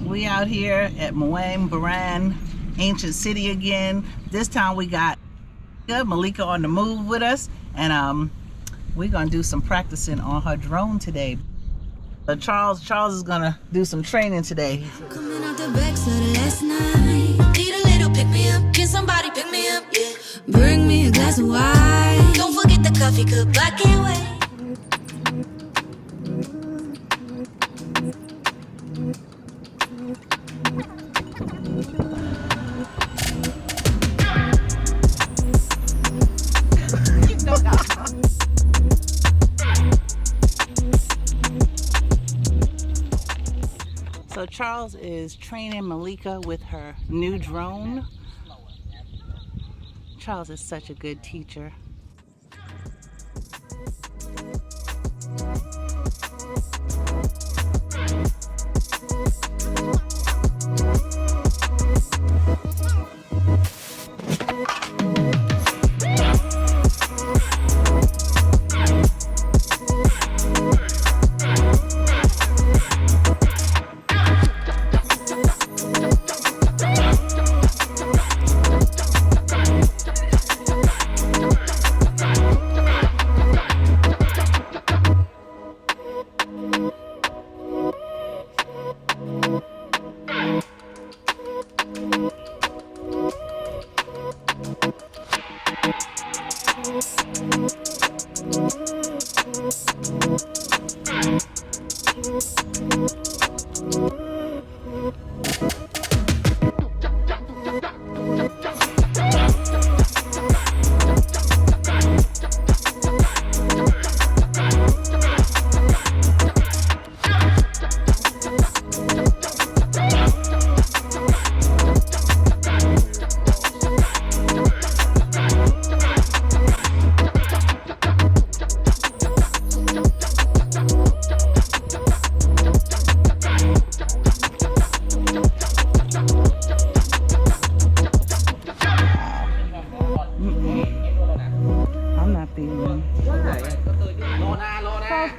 We out here at Moaim Baran, ancient city again. This time we got Malikah on the move with us, and we're gonna do some practicing on her drone today. Charles is gonna do some training today. Coming out the back of the last night. Need a little pick me up. Can somebody pick me up? Yeah. Bring me a glass of wine. Don't forget the coffee cup. I can't wait. So Charles is training Malikah with her new drone. Charles is such a good teacher.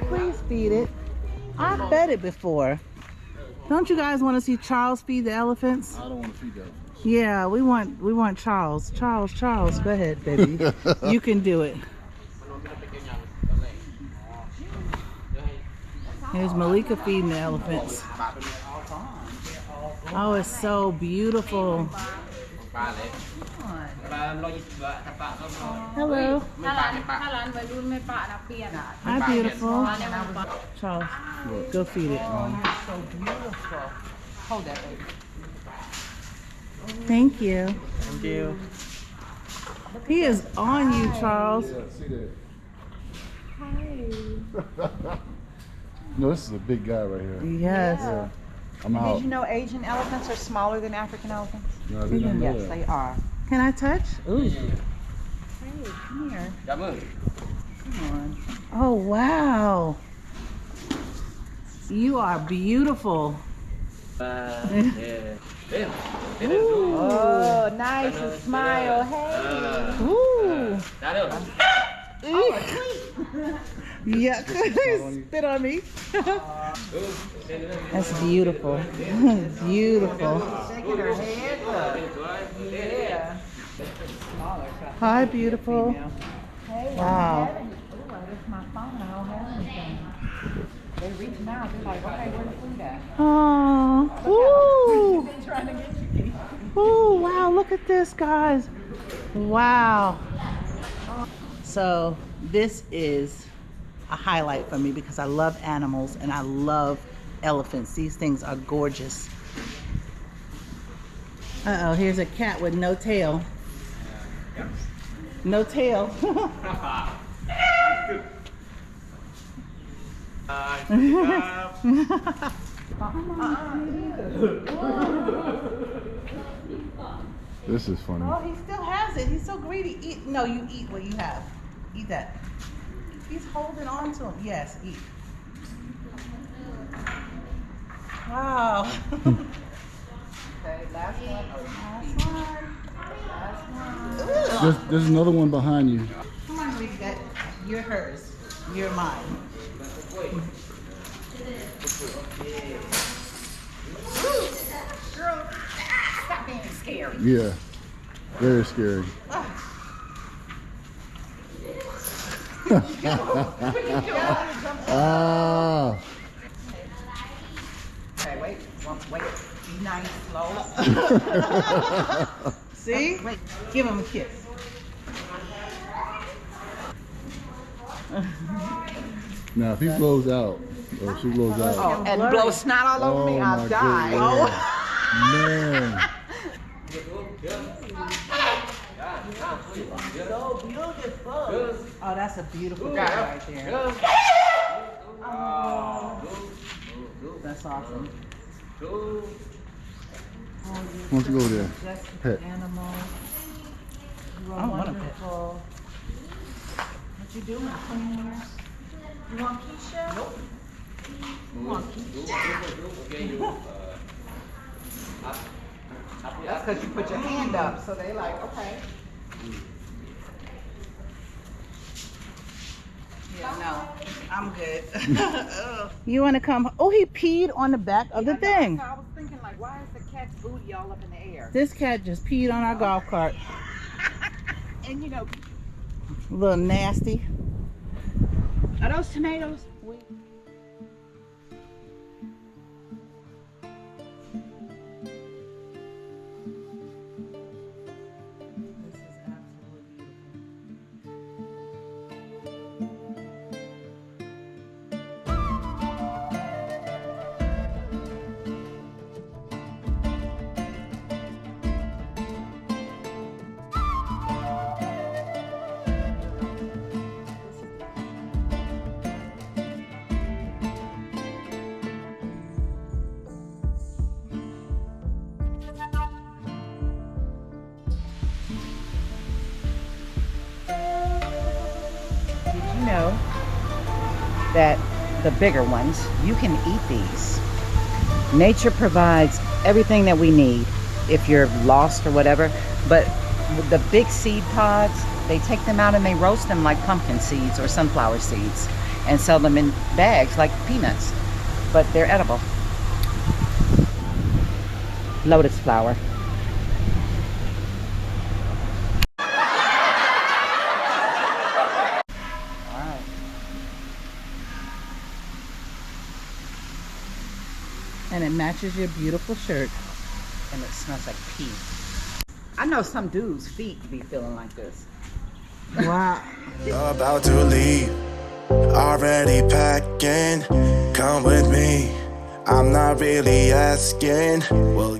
Please feed it. I fed it before. Don't you guys want to see Charles feed the elephants? I don't want to feed the elephants. Yeah, we want Charles. Charles, go ahead, baby. You can do it. Here's Malikah feeding the elephants. Oh, it's so beautiful. Hello. Hi, beautiful. Charles, go feed it. So beautiful. Hold that, baby. Thank you. Thank you. He is on you, Charles. Yeah, see that. Hi. No, this is a big guy right here. Yes. Yeah. I'm out. Did you know Asian elephants are smaller than African elephants? No, I didn't know Yes, that. they are. Can I touch? Ooh. Hey, come here. Come on. Oh, wow. You are beautiful. Oh, nice. A smile. Hey. Ooh. Yeah, spit on me. That's beautiful. Beautiful. Shaking her head. Yeah. Hi, beautiful. Hey, Wow. Ooh, it's my phone. I don't have anything. They reaching out. They're like, okay, where's the food at? Oh. Ooh. They're trying to get you. Oh, wow, look at this, guys. Wow. So this is a highlight for me because I love animals and I love elephants. These things are gorgeous. Uh-oh, here's a cat with no tail. No tail. This is funny. Oh, he still has it. He's so greedy. Eat. No, you eat what you have. Eat that. He's holding on to him. Yes, eat. Wow. Okay, last one. Last one. There's another one behind you. Come on, Rita. That you're hers. You're mine. Woo. scary. Yeah, very scary. Ah. Okay, wait. Wait. Be nice, slow. See? Wait, give him a kiss. Now, if he blows out, or if she blows out, Oh, and blow snot all over me, oh I'll my die. goodness. Man. So beautiful. Oh, that's a beautiful guy right there. Oh, that's awesome. Why don't you go over there? Just Pet. animal. You I are don't want a pet. wonderful. What you doing? Cleaning yours? You want Keisha? Nope. You want Keisha? That's because you put your hand up, so they like, okay. Yeah, no, I'm good. You want to come? Oh, he peed on the back of the thing. So I was thinking, like, why is the cat's booty all up in the air? This cat just peed on our golf cart. And you know, A little nasty. are those tomatoes? This is absolutely beautiful. Did you know that the bigger ones, you can eat these? Nature provides everything that we need if you're lost or whatever, but with the big seed pods, they take them out and they roast them like pumpkin seeds or sunflower seeds and sell them in bags like peanuts, but they're edible. Lotus flower. And it matches your beautiful shirt. And it smells like pee. I know some dudes' feet be feeling like this. Wow. About to leave, already packing. Come with me, I'm not really asking. Well,